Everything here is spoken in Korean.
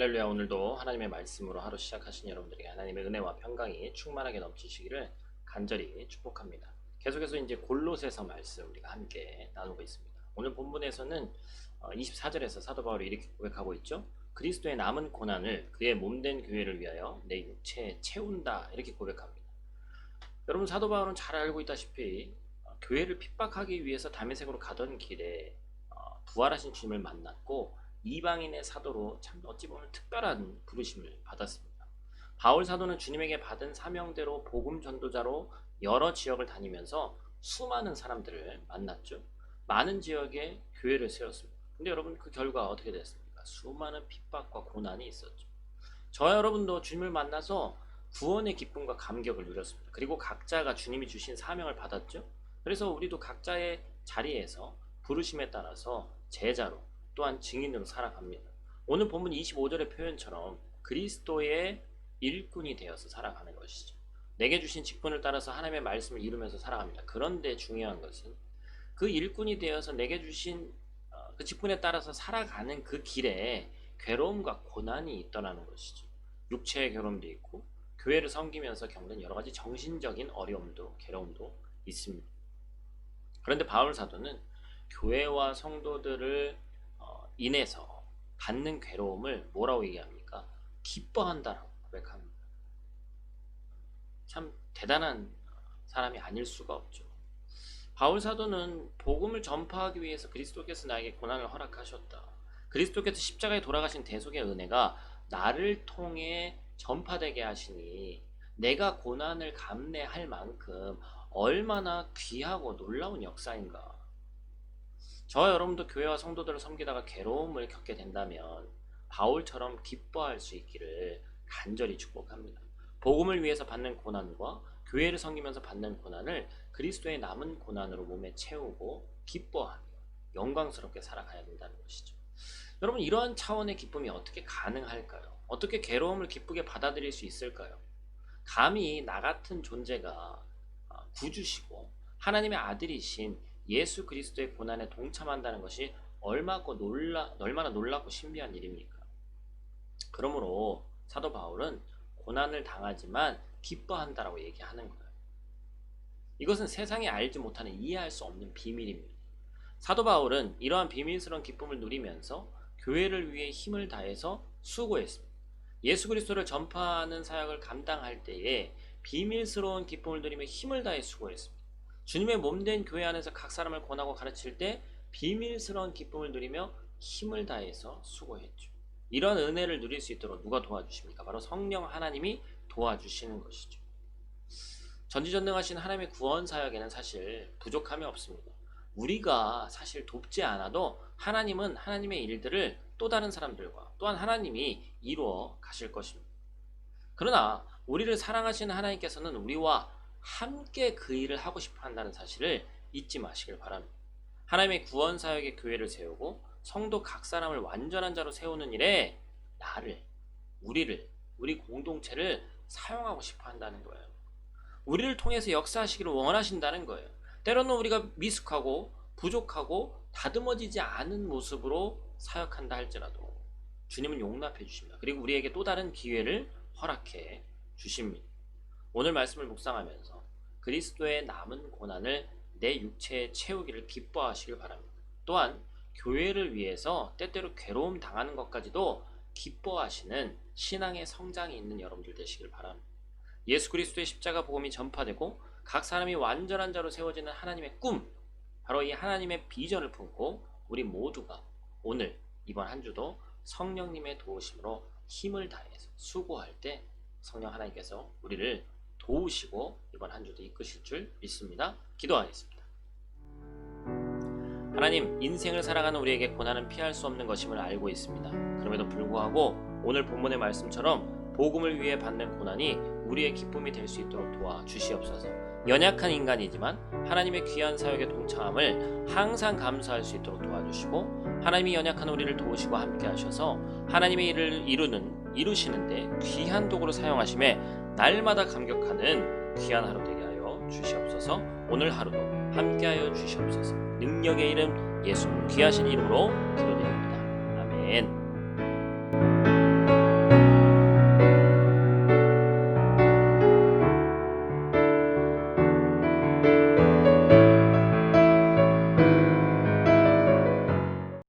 할렐루야. 오늘도 하나님의 말씀으로 하루 시작하신 여러분들에게 하나님의 은혜와 평강이 충만하게 넘치시기를 간절히 축복합니다. 계속해서 이제 골로새서 말씀 우리가 함께 나누고 있습니다. 오늘 본문에서는 24절에서 사도 바울이 이렇게 고백하고 있죠. 그리스도의 남은 고난을 그의 몸된 교회를 위하여 내 육체에 채운다, 이렇게 고백합니다. 여러분, 사도 바울은 잘 알고 있다시피 교회를 핍박하기 위해서 다메섹으로 가던 길에 부활하신 주님을 만났고 이방인의 사도로 참 어찌 보면 특별한 부르심을 받았습니다. 바울 사도는 주님에게 받은 사명대로 복음 전도자로 여러 지역을 다니면서 수많은 사람들을 만났죠. 많은 지역에 교회를 세웠습니다. 근데 여러분, 그 결과 어떻게 됐습니까? 수많은 핍박과 고난이 있었죠. 저와 여러분도 주님을 만나서 구원의 기쁨과 감격을 누렸습니다. 그리고 각자가 주님이 주신 사명을 받았죠. 그래서 우리도 각자의 자리에서 부르심에 따라서 제자로 또한 증인으로 살아갑니다. 오늘 본문 25절의 표현처럼 그리스도의 일꾼이 되어서 살아가는 것이죠. 내게 주신 직분을 따라서 하나님의 말씀을 이루면서 살아갑니다. 그런데 중요한 것은 그 일꾼이 되어서 내게 주신 그 직분에 따라서 살아가는 그 길에 괴로움과 고난이 있더라는 것이죠. 육체의 괴로움도 있고 교회를 섬기면서 겪는 여러 가지 정신적인 어려움도 괴로움도 있습니다. 그런데 바울 사도는 교회와 성도들을 인해서 받는 괴로움을 뭐라고 얘기합니까? 기뻐한다라고 고백합니다. 참 대단한 사람이 아닐 수가 없죠. 바울 사도는 복음을 전파하기 위해서 그리스도께서 나에게 고난을 허락하셨다. 그리스도께서 십자가에 돌아가신 대속의 은혜가 나를 통해 전파되게 하시니 내가 고난을 감내할 만큼 얼마나 귀하고 놀라운 역사인가. 저와 여러분도 교회와 성도들을 섬기다가 괴로움을 겪게 된다면 바울처럼 기뻐할 수 있기를 간절히 축복합니다. 복음을 위해서 받는 고난과 교회를 섬기면서 받는 고난을 그리스도의 남은 고난으로 몸에 채우고 기뻐하며 영광스럽게 살아가야 된다는 것이죠. 여러분, 이러한 차원의 기쁨이 어떻게 가능할까요? 어떻게 괴로움을 기쁘게 받아들일 수 있을까요? 감히 나 같은 존재가 구주시고 하나님의 아들이신 예수 그리스도의 고난에 동참한다는 것이 얼마나 놀랍고 신비한 일입니까? 그러므로 사도 바울은 고난을 당하지만 기뻐한다라고 얘기하는 거예요. 이것은 세상이 알지 못하는, 이해할 수 없는 비밀입니다. 사도 바울은 이러한 비밀스러운 기쁨을 누리면서 교회를 위해 힘을 다해서 수고했습니다. 예수 그리스도를 전파하는 사역을 감당할 때에 비밀스러운 기쁨을 누리며 힘을 다해 수고했습니다. 주님의 몸된 교회 안에서 각 사람을 권하고 가르칠 때 비밀스러운 기쁨을 누리며 힘을 다해서 수고했죠. 이런 은혜를 누릴 수 있도록 누가 도와주십니까? 바로 성령 하나님이 도와주시는 것이죠. 전지전능하신 하나님의 구원 사역에는 사실 부족함이 없습니다. 우리가 사실 돕지 않아도 하나님은 하나님의 일들을 또 다른 사람들과 또한 하나님이 이루어 가실 것입니다. 그러나 우리를 사랑하시는 하나님께서는 우리와 함께 그 일을 하고 싶어 한다는 사실을 잊지 마시길 바랍니다. 하나님의 구원 사역의 교회를 세우고 성도 각 사람을 완전한 자로 세우는 일에 나를, 우리 공동체를 사용하고 싶어 한다는 거예요. 우리를 통해서 역사하시기를 원하신다는 거예요. 때로는 우리가 미숙하고 부족하고 다듬어지지 않은 모습으로 사역한다 할지라도 주님은 용납해 주십니다. 그리고 우리에게 또 다른 기회를 허락해 주십니다. 오늘 말씀을 묵상하면서 그리스도의 남은 고난을 내 육체에 채우기를 기뻐하시길 바랍니다. 또한 교회를 위해서 때때로 괴로움 당하는 것까지도 기뻐하시는 신앙의 성장이 있는 여러분들 되시길 바랍니다. 예수 그리스도의 십자가 복음이 전파되고 각 사람이 완전한 자로 세워지는 하나님의 꿈, 바로 이 하나님의 비전을 품고 우리 모두가 오늘 이번 한 주도 성령님의 도우심으로 힘을 다해서 수고할 때 성령 하나님께서 우리를 도우시고 이번 한 주도 이끄실 줄 믿습니다. 기도하겠습니다. 하나님, 인생을 살아가는 우리에게 고난은 피할 수 없는 것임을 알고 있습니다. 그럼에도 불구하고 오늘 본문의 말씀처럼 복음을 위해 받는 고난이 우리의 기쁨이 될 수 있도록 도와주시옵소서. 연약한 인간이지만 하나님의 귀한 사역에 동참함을 항상 감사할 수 있도록 도와주시고 하나님이 연약한 우리를 도우시고 함께 하셔서 하나님의 일을 이루시는데 귀한 도구로 사용하심에 날마다 감격하는 귀한 하루 되게 하여 주시옵소서. 오늘 하루도 함께하여 주시옵소서. 능력의 이름 예수 귀하신 이름으로 기도드립니다. 아멘.